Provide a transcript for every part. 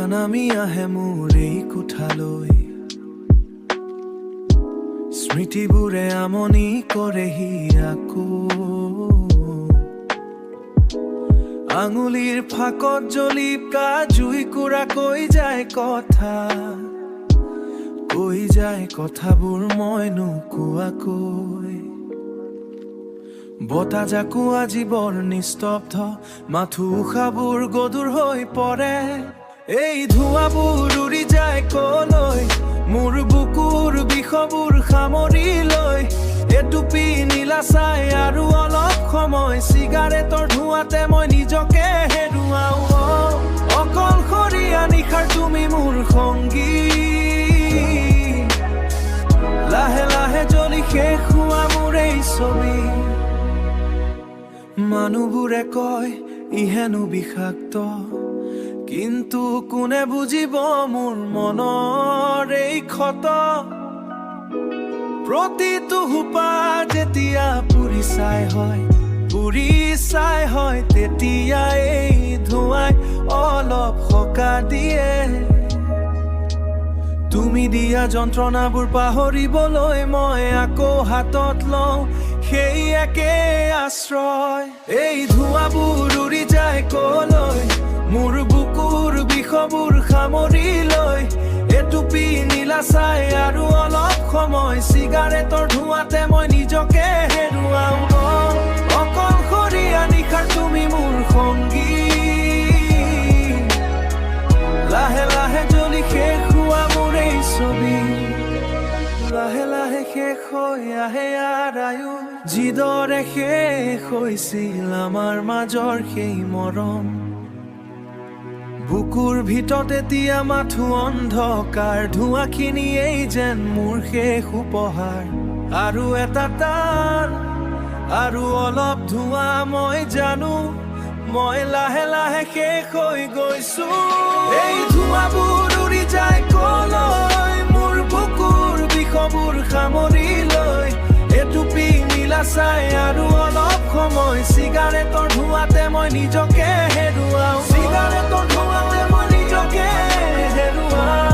নিশা নামি আহে মোৰ এই কোঠালৈ স্মৃতিবোৰে আমনি কৰেহি আকৌ আঙুলিৰ ফাকত জ্বলিকা জুইকুৰা কৈ যায় কথাবোৰ মই নোকোৱাকৈ বতাহ জাকো আজি বৰ নিস্তব্ধ মাথো উশাবোৰ গধুৰ হৈ পৰে এই ধোঁৱাবোৰ উৰি যায় কলৈ মোৰ বুকুৰ বিষবোৰ সামৰি লৈ এটুপি নীলা চাই আৰু অলপ সময় চিগাৰেটৰ ধোঁৱাতে মই নিজকে হেৰুৱাও অকলশৰীয়া নিশাৰ তুমি মোৰ সংগী লাহে লাহে জ্বলি শেষ হোৱা মোৰ এই ছবি মানুহবোৰে কয় ইহেনো বিষাক্ত কিন্তু কোনে বুজিব মোৰ মনৰ এই ক্ষত প্ৰতিটো হুপা যেতিয়া পুৰি চাই হয় তেতিয়া এই ধোঁৱাই অলপ সকা দিয়ে তুমি দিয়া যন্ত্ৰণাবোৰ পাহৰিবলৈ মই আকৌ হাতত লওঁ সেই একে আশ্ৰয় এই ধোঁৱাবোৰ উৰি যায় কলৈ মোৰ বুকুৰ বিষবোৰ সামৰি লৈ এটুপি নীলা চাই আৰু অলপ সময় চিগাৰেটৰ ধোঁৱাতে মই নিজকে হেৰুৱাও অকলশৰীয়া নিশাৰ তুমি মোৰ সংগী লাহে লাহে জ্বলি শেষ হোৱা মোৰ এই ছবি লাহে লাহে শেষ হৈ আহে আৰায়ু যিদৰে শেষ হৈছিল আমাৰ মাজৰ সেই মৰম বুকুৰ ভিতৰত এতিয়া মাথো অন্ধকাৰ ধোঁৱাখিনিয়েই যেন মোৰ শেষ উপহাৰ আৰু এটা টান আৰু অলপ ধোঁৱা মই জানো মই লাহে লাহে শেষ হৈ গৈছো এই ধোঁৱাবোৰ উৰি যায় কলৈ মোৰ বুকুৰ বিষবোৰ সামৰি লৈ এটুপি নীলা চাই আৰু অলপ সময় চিগাৰেটৰ ধোঁৱাতে মই নিজকে হেৰুৱাও চিগাৰেটৰ ধোঁৱাতে মই নিজকে হেৰুৱাও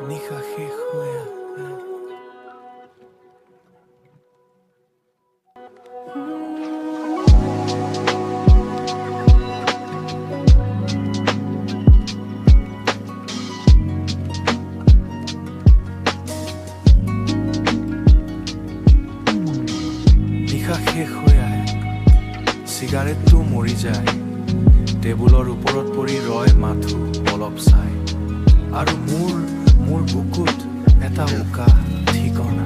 নিশা শেষ হৈ শেষ হৈ আহে চিগাৰেটটো মৰি যায় টেবুলৰ ওপৰত পৰি ৰয় মাথো অলপ চাই আৰু মোৰ বুকুত এটা উকা ঠিকনা